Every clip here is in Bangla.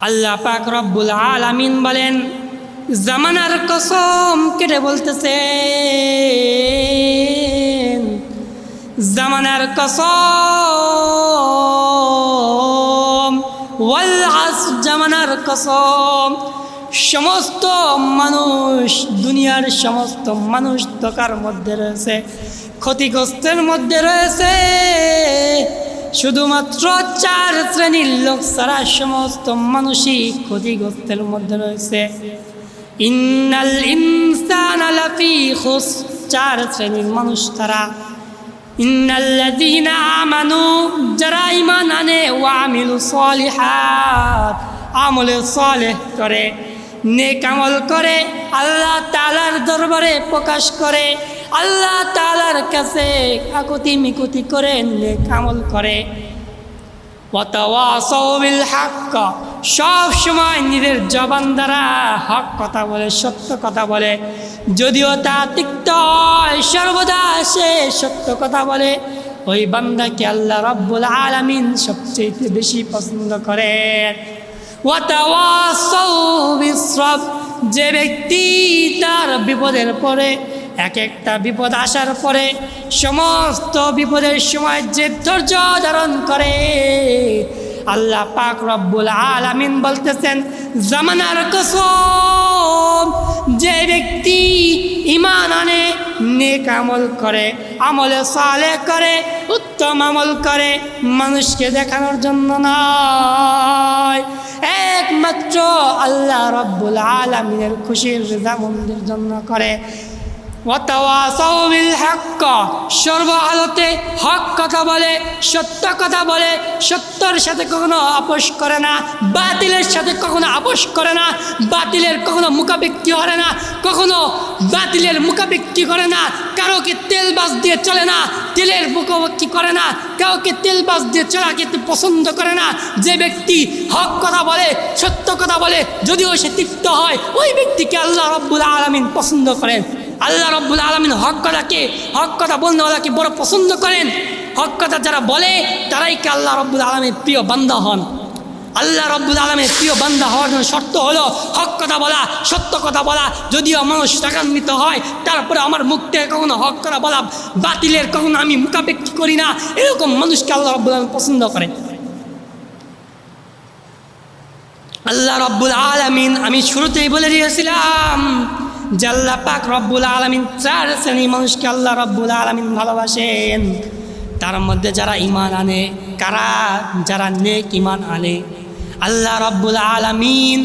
আল্লাহ পাক রব্বুল আলামিন বলেন, জামানার কসম কেটে বলতেছেন, জামানার কসম, ওয়াল আসর, জামানার কসম, সমস্ত মানুষ, দুনিয়ার সমস্ত মানুষ ধোঁকার মধ্যে রয়েছে, ক্ষতিগ্রস্তের মধ্যে রয়েছে। শুধুমাত্র 4 শ্রেণীর লোক ছাড়া সমস্ত মানুষই ক্ষতিগ্রস্তের মধ্যে রয়েছে। ইন্নাল ইনসানা লাফি খুসর, 4 শ্রেণীর মানুষ তারা। ইন্নাল্লাযীনা আমানু, যারা ঈমান আনে, ওয়া আমিলুস সালিহাত, আমলে সালেহ করে, নেক আমল করে, আল্লাহ তাআলার দরবারে প্রকাশ করে, আল্লাহ তাআলার কাছে কাকুতি মিকুতি করে নেক আমল করে। ওয়া তাওয়াসাউ বিল হক, সব সময় নিজের জবান দ্বারা হক কথা বলে, সত্য কথা বলে, যদিও তা তিক্ত হয়, সর্বদা সে সত্য কথা বলে। ওই বান্দাকে আল্লাহ রাব্বুল আলামিন সবচেয়ে বেশি পছন্দ করেন। ওয়া তাওয়াসাউ বিস সবর, যে ব্যক্তি তার বিপদের পরে, এক একটা বিপদ আসার পরে, সমস্ত বিপদের সময় যে ধৈর্য ধারণ করে, আল্লাহ পাক রব্বুল আলামিন বলতেছেন, জামানার কসম, যে ব্যক্তি ঈমান আনে, নেক আমল করে, আমলে সালেহ করে, উত্তম আমল করে, মানুষকে দেখানোর জন্য নয়, একমাত্র আল্লাহ রব্বুল আলামিনের খুশির রিজামন্দের জন্য করে। ওয়া তাওয়াসাউ বিল হক, সর্বহালতে হক কথা বলে, সত্য কথা বলে, সত্যের সাথে কখনো আপোষ করে না, বাতিলের সাথে কখনো আপোষ করে না, বাতিলের কখনো মুখাপেক্ষি করে না, কখনো বাতিলের মুখাপেক্ষি করে না, কারোকে তেলবাজ দিয়ে চলে না, তেলের মুখাপেক্ষি করে না, কাউকে তেলবাজ দিয়ে চলাকে পছন্দ করে না। যে ব্যক্তি হক কথা বলে, সত্য কথা বলে, যদিও সে তিক্ত হয়, ওই ব্যক্তিকে আল্লাহ রাব্বুল আলামিন পছন্দ করেন। আল্লাহ রাব্বুল আলামিন হক কথা বলনেওয়ালাকে বড় পছন্দ করেন। হক কথা যারা বলে তারাই কি আল্লাহ রাব্বুল আলামিনের প্রিয় বান্দা হন। আল্লাহ রাব্বুল আলামিনের প্রিয় বান্দা হওয়ার জন্য শর্ত হলো হক কথা বলা, সত্য কথা বলা। যদিও মানুষ রাগান্বিত হয়, তারপরে আমার মুখ থেকে কখনো হক কথা বলা, বাতিলের কখনো আমি মুখাপেক্ষি করি না, এরকম মানুষকে আল্লাহ রাব্বুল আলামিন পছন্দ করেন। আল্লাহ রাব্বুল আলামিন, আমি শুরুতেই বলে দিয়েছিলাম যে আল্লাহ পাক রব্বুল আলামিন 4 শ্রেণীর মানুষকে আল্লাহ রব্বুল আলামিন ভালোবাসেন। তার মধ্যে যারা ঈমান আনে, কারা? যারা নেক ঈমান আনে। আল্লাহ রব্বুল আলামিন,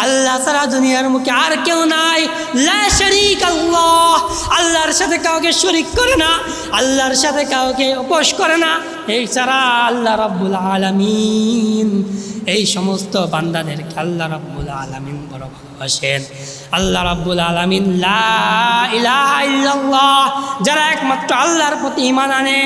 আল্লাহ ছাড়া দুনিয়ার মুখে আর কেউ নাই, লা শারীক আল্লাহ, আল্লাহর সাথে কাউকে শরীক করে না, আল্লাহর সাথে কাউকে আপোষ করে না। এই ছাড়া আল্লাহ রব্বুল আলামিন এই সমস্ত বান্দাদেরকে আল্লাহ রাব্বুল আলামিন বড় ভালোবাসেন। আল্লাহ রাব্বুল আলামিন লা ইলাহা ইল্লাল্লাহ, যারা একমাত্র আল্লাহর প্রতি ঈমান আনে,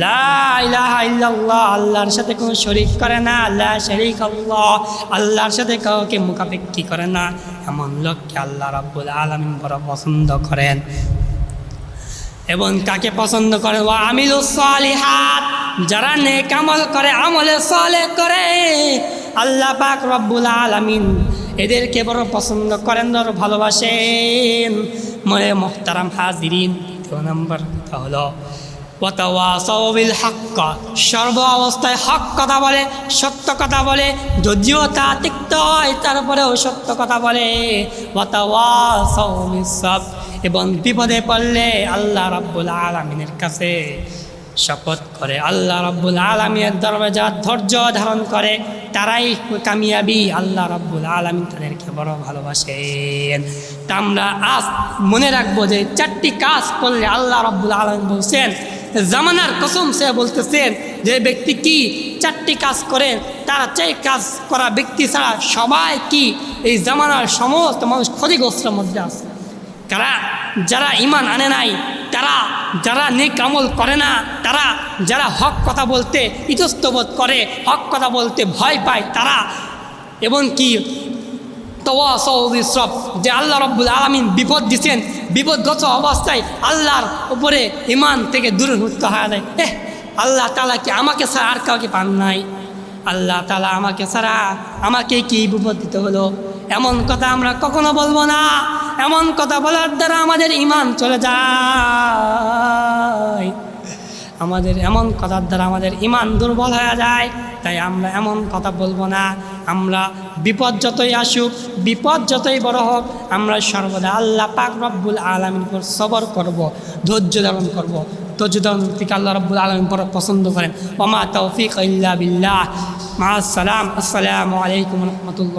লা ইলাহা ইল্লাল্লাহ, আল্লাহর সাথে কোনো শরীক করে না, লা শারীক আল্লাহ, আল্লাহর সাথে কাউকে মুখাপেক্ষি করে না, এমন লোককে আল্লাহ রাব্বুল আলামিন বড় পছন্দ করেন। এবং কাকে পছন্দ করেন? ওয়া আমিলুস সালিহাত, যারা নেক আমল করে, আমলে সালেহ করে, আল্লাহ পাক রব্বুল আলামিন এদেরকে বড় পছন্দ করেন, বড় ভালোবাসেন। মনে মুহতারাম হাজিরিন, 2 নম্বর কথা হলো ওয়া তাওয়াসাউ বিল হক, সর্ব অবস্থায় হক কথা বলে, সত্য কথা বলে, যদিও তা তিক্ত হয় তারপরেও সত্য কথা বলে। ওয়া তাওয়াসাউ বিস সবর, এবং বিপদে পড়লে আল্লাহ রাব্বুল আলামিনের কাছে শপথ করে, আল্লাহ রাব্বুল আলামিনের দরবারে যারা ধৈর্য ধারণ করে তারাই কামিয়াবি। আল্লাহ রাব্বুল আলামিন তাদেরকে বড় ভালোবাসেন। তা আমরা আজ মনে রাখবো যে 4টি কাজ করলে আল্লাহ রাব্বুল আলামিন বলছেন, জামানার কসম সে বলতেছেন যে ব্যক্তি কি 4টি কাজ করে, তারা 4 কাজ করা ব্যক্তি ছাড়া সবাই কি এই জামানার সমস্ত মানুষ ক্ষতিগ্রস্তের মধ্যে আছে। কারা? যারা ঈমান আনে নাই, তারা যারা নেক আমল করে না, তারা যারা হক কথা বলতে ইতস্তবোধ করে, হক কথা বলতে ভয় পায় তারা, এবং কি তাওয়াসাউ বিস সবর, যে আল্লাহ রাব্বুল আলামিন বিপদ দিচ্ছেন, বিপদগ্রস্ত অবস্থায় আল্লাহর উপরে ঈমান থেকে দূরে হতে হয় নাই, আল্লাহ তাআলা কি আমাকে ছাড়া আর কাউকে পান নাই, আল্লাহ তাআলা আমাকে ছাড়া আমাকে কি বিপদ দিতে হলো, এমন কথা আমরা কখনো বলবো না। এমন কথা বলার দ্বারা আমাদের ঈমান চলে যায়, আমাদের এমন কথার দ্বারা আমাদের ঈমান দুর্বল হয়ে যায়। তাই আমরা এমন কথা বলবো না। আমরা বিপদ যতই আসুক, বিপদ যতই বড় হোক, আমরা সর্বদা আল্লাহ পাক রব্বুল আলামিনের উপর সবর করব, ধৈর্য ধারণ করব। ধৈর্য ধারণ থেকে আল্লাহ রব্বুল আলামিন বড় পছন্দ করেন। ওয়া মা তাওফীক ইল্লা বিল্লাহ। মা আসসালাম। আসসালামু আলাইকুম ওয়া রাহমাতুল্লাহ।